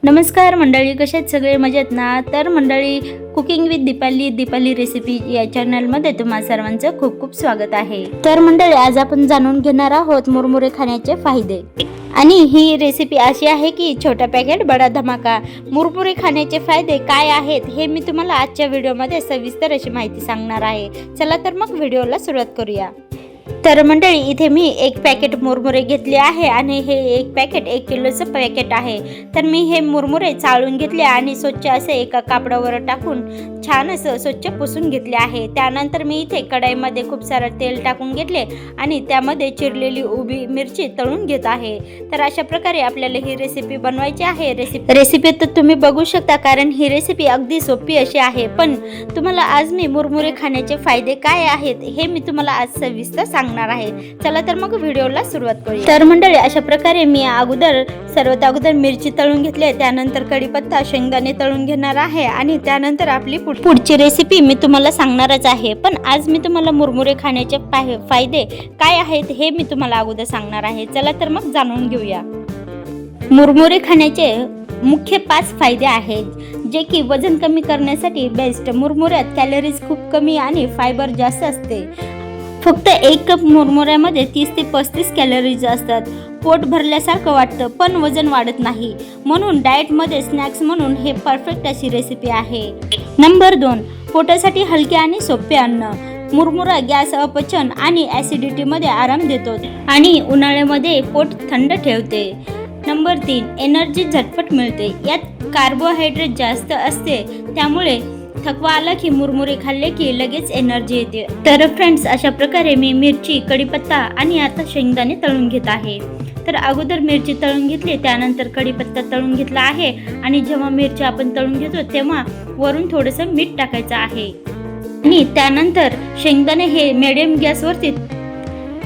नमस्कार मंडळी, कसे आहेत सगळे? मजेत ना? तर मंडळी, कुकिंग विथ दीपाली रेसिपी या चॅनलमध्ये तुम्हा सर्वांचं खूप खूप स्वागत आहे. तर मंडळी, आज आपण जाणून घेणार आहोत मुरमुरे खाण्याचे फायदे. आणि ही रेसिपी अशी आहे की छोटा पॅकेट बडा धमाका. मुरमुरे खाण्याचे फायदे काय आहेत हे मी तुम्हाला आजच्या व्हिडिओमध्ये सविस्तर अशी माहिती सांगणार आहे. चला तर मग व्हिडिओला सुरुवात करूया. तर मंडळी, इथे मी एक पॅकेट मुरमुरे घेतले आहे आणि हे एक पॅकेट 1 किलोचं पॅकेट आहे. तर मी हे मुरमुरे चाळून घेतले आणि स्वच्छ असे एका कापडावर टाकून छान असं स्वच्छ पुसून घेतले आहे. त्यानंतर मी इथे कढईमध्ये खूप सारं तेल टाकून घेतले आणि त्यामध्ये चिरलेली उभी मिरची तळून घेत आहे. तर अशा प्रकारे आपल्याला ही रेसिपी बनवायची आहे. रेसिपी तर तुम्ही बघू शकता, कारण ही रेसिपी अगदी सोपी अशी आहे. पण तुम्हाला आज मी मुरमुरे खाण्याचे फायदे काय आहेत हे मी तुम्हाला आज सविस्तर सांगणार आहे. चला तर मग व्हिडिओला सुरुवात करूया. तर मंडळी, अशा प्रकारे मी सर्वात अगोदर मिरची तळून घेतली, त्यानंतर कढीपत्ता, शेंगदाणे तळून घेणार आहे आणि त्यानंतर आपली पुढची रेसिपी मी तुम्हाला सांगणारच आहे. पण आज मी तुम्हाला मुरमुरे खाण्याचे फायदे काय आहेत हे मी तुम्हाला अगोदर सांगणार आहे. चला तर मग जाणून घेऊया. मुरमुरे खाण्याचे मुख्य 5 फायदे आहेत जे की वजन कमी करण्यासाठी बेस्ट. मुरमुऱ्यात कॅलरीज खूप कमी आणि फायबर जास्त असते. फक्त 1 कप मुरमुऱ्यामध्ये 30 ते 35 कॅलरीज असतात. पोट भरल्यासारखं वाटतं पण वजन वाढत नाही, म्हणून डाएटमध्ये स्नॅक्स म्हणून हे परफेक्ट अशी रेसिपी आहे. नंबर 2, पोटासाठी हलके आणि सोपे अन्न. मुरमुरा गॅस, अपचन आणि ॲसिडिटीमध्ये आराम देतो आणि उन्हाळ्यामध्ये पोट थंड ठेवते. नंबर 3, एनर्जी झटपट मिळते. यात कार्बोहायड्रेट जास्त असते, त्यामुळे थकवा आला की मुरमुरे खाल्ले की लगेच एनर्जी येते. तर फ्रेंड्स, अशा प्रकारे मी मिरची, कढीपत्ता आणि आता शेंगदाणे तळून घेत आहे. तर अगोदर मिरची तळून घेतली, त्यानंतर कढीपत्ता तळून घेतला आहे आणि जेव्हा मिरची आपण तळून घेतो तेव्हा वरून थोडंसं मीठ टाकायचं आहे आणि त्यानंतर शेंगदाणे हे मिडियम गॅसवरती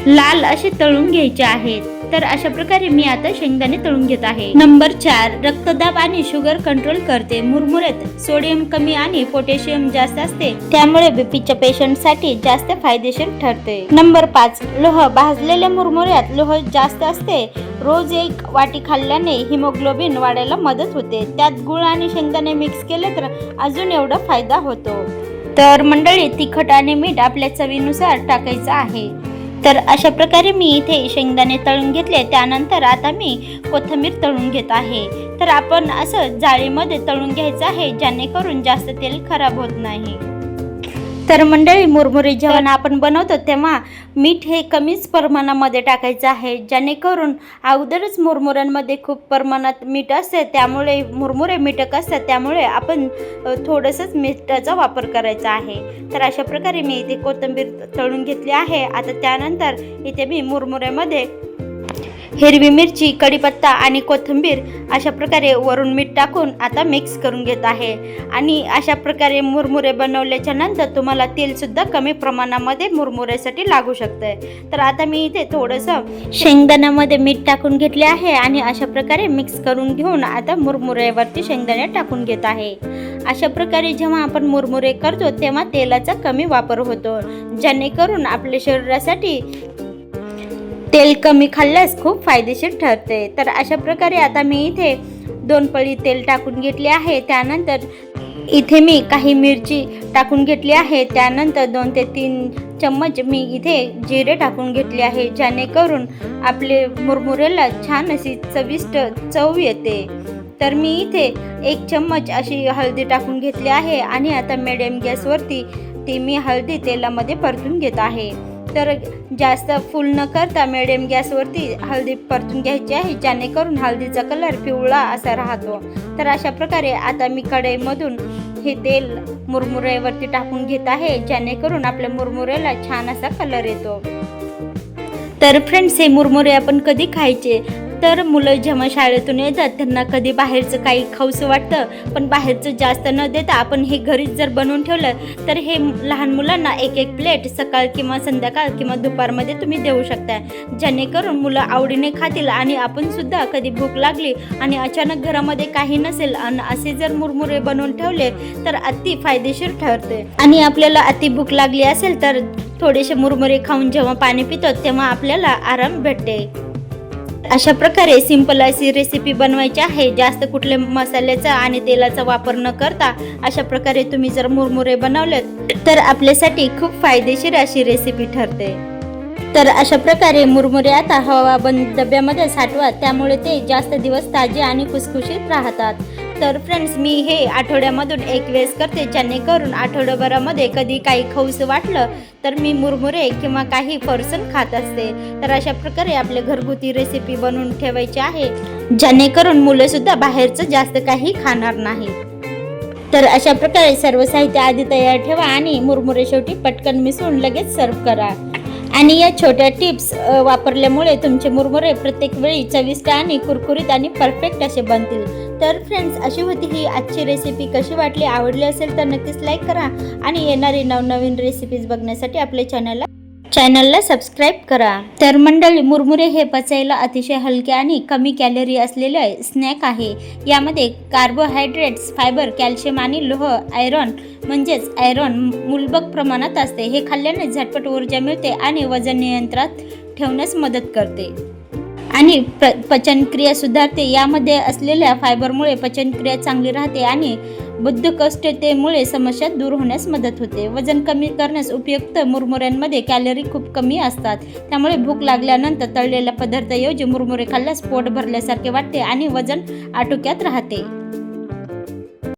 लाल असे तळून घ्यायचे आहेत. तर अशा प्रकारे मी आता शेंगदाणे तळून घेत आहे. नंबर 4, रक्तदाब आणि शुगर कंट्रोल करते. मुरमुऱ्यात सोडियम कमी आणि पोटॅशियम जास्त असते, त्यामुळे बीपीच्या पेशंटसाठी जास्त फायदेशीर ठरते. नंबर 5, लोह. भाजलेल्या मुरमुऱ्यात लोह जास्त असते. रोज 1 वाटी खाल्ल्याने हिमोग्लोबिन वाढायला मदत होते. त्यात गुळ आणि शेंगदाणे मिक्स केले तर अजून एवढा फायदा होतो. तर मंडळी, तिखट आणि मीठ आपल्या चवीनुसार टाकायचं आहे. तर अशा प्रकारे मी इथे शेंगदाणे तळून घेतले, त्यानंतर आता मी कोथिंबीर तळून घेत आहे. तर आपण असं जाळीमध्ये तळून घ्यायचं आहे, जेणेकरून जास्त तेल खराब होत नाही. तर मंडळी, मुरमुरे जेव्हा आपण बनवतो तेव्हा मीठ हे कमीच प्रमाणामध्ये टाकायचं आहे, जेणेकरून अगोदरच मुरमुऱ्यांमध्ये खूप प्रमाणात मीठ असते, त्यामुळे मुरमुरे मीठक असतात, त्यामुळे आपण थोडंसंच मीठाचा वापर करायचा आहे. तर अशा प्रकारे मी इथे कोथिंबीर तळून घेतली आहे. आता त्यानंतर इथे मी मुरमुऱ्यामध्ये हिरवी मिरची, कढीपत्ता आणि कोथिंबीर अशा प्रकारे वरून मीठ टाकून आता मिक्स करून घेत आहे. आणि अशा प्रकारे मुरमुरे बनवल्याच्या नंतर तुम्हाला तेलसुद्धा कमी प्रमाणामध्ये मुरमुऱ्यासाठी लागू शकते. तर आता मी इथे थोडंसं शेंगदाण्यामध्ये मीठ टाकून घेतले आहे आणि अशा प्रकारे मिक्स करून घेऊन आता मुरमुऱ्यावरती शेंगदाणे टाकून घेत आहे. अशा प्रकारे जेव्हा आपण मुरमुरे करतो तेव्हा तेलाचा कमी वापर होतो, जेणेकरून आपल्या शरीरासाठी तेल कमी खाल्ल्यास खूप फायदेशीर ठरते. तर अशा प्रकारे आता मी इथे 2 पळी तेल टाकून घेतले आहे. त्यानंतर इथे मी काही मिरची टाकून घेतली आहे. त्यानंतर 2 ते 3 चम्मच मी इथे जिरे टाकून घेतले आहे, जेणेकरून आपले मुरमुऱ्याला छान अशी चविष्ट चव येते. तर मी इथे 1 चम्मच अशी हळदी टाकून घेतली आहे आणि आता मिडियम गॅसवरती ती मी हळदी तेलामध्ये परतून घेत आहे. तर जास्त फुल न करता मिडियम गॅसवरती हळदी परतून घ्यायची आहे, जेणेकरून हळदीचा कलर पिवळा असा राहतो. तर अशा प्रकारे आता मी कढईमधून हे तेल मुरमुऱ्यावरती टाकून घेत आहे, जेणेकरून आपल्या मुरमुऱ्याला छान असा कलर येतो. तर फ्रेंड्स, हे मुरमुरे आपण कधी खायचे? तर मुलं जेव्हा शाळेतून येतात त्यांना कधी बाहेरचं काही खाऊसं वाटतं, पण बाहेरचं जास्त न देता आपण हे घरीच जर बनवून ठेवलं तर हे लहान मुलांना 1-1 प्लेट सकाळ किंवा संध्याकाळ किंवा दुपारमध्ये तुम्ही देऊ शकता, जेणेकरून मुलं आवडीने खातील. आणि आपण सुद्धा कधी भूक लागली आणि अचानक घरामध्ये काही नसेल आणि असे जर मुरमुरे बनवून ठेवले तर अति फायदेशीर ठरते. आणि आपल्याला अति भूक लागली असेल तर थोडेसे मुरमुरे खाऊन जेव्हा पाणी पितो तेव्हा आपल्याला आराम भेटते. अशा प्रकारे सिंपल अशी रेसिपी बनवायची आहे. जास्त कुठले मसाल्याचा आणि तेलाचा वापर न करता अशा प्रकारे तुम्ही जर मुरमुरे बनवलेत तर आपल्यासाठी खूप फायदेशीर अशी रेसिपी ठरते. तर अशा प्रकारे मुरमुरे आता हवाबंद डब्यामध्ये साठवा, त्यामुळे ते जास्त दिवस ताजे आणि खुसखुशीत राहतात. तर फ्रेंड्स, मी हे आठवड्यामधून एक वेळेस करते, जेणेकरून आठवड्याभरामध्ये कधी काही खाऊसं वाटलं तर मी मुरमुरे किंवा काही फरसाण खात असते. तर अशा प्रकारे आपले घरगुती रेसिपी बनवून ठेवायची आहे, जेणेकरून मुलंसुद्धा बाहेरचं जास्त काही खाणार नाही. तर अशा प्रकारे सर्व साहित्य आधी तयार ठेवा आणि मुरमुरे शेवटी पटकन मिसळून लगेच सर्व करा. आणि या छोट्या टिप्स वापरल्यामुळे तुमचे मुरमुरे प्रत्येक वेळी चविष्ट आणि कुरकुरीत आणि परफेक्ट असे बनतील. तर फ्रेंड्स, अशी होती ही आजची रेसिपी. कशी वाटली, आवडली असेल तर नक्कीच लाईक करा आणि येणारी नवनवीन रेसिपीज बघण्यासाठी आपल्या चॅनलला सबस्क्राईब करा. तर मंडळी, मुरमुरे हे पचायला अतिशय हलके आणि कमी कॅलरी असलेले स्नॅक आहे. यामध्ये कार्बोहायड्रेट्स, फायबर, कॅल्शियम आणि लोह, आयरन मूलभूत प्रमाणात असते. हे खाल्ल्याने झटपट ऊर्जा मिळते आणि वजन नियंत्रणात ठेवण्यास मदत करते आणि पचनक्रिया सुधारते. यामध्ये असलेल्या फायबरमुळे पचनक्रिया चांगली राहते आणि बद्धकोष्ठतेमुळे समस्या दूर होण्यास मदत होते. वजन कमी करण्यास उपयुक्त मुरमुऱ्यांमध्ये कॅलरी खूप कमी असतात, त्यामुळे भूक लागल्यानंतर तळलेल्या पदार्थाऐवजी मुरमुरे खाल्ल्यास पोट भरल्यासारखे वाटते आणि वजन आटोक्यात राहते.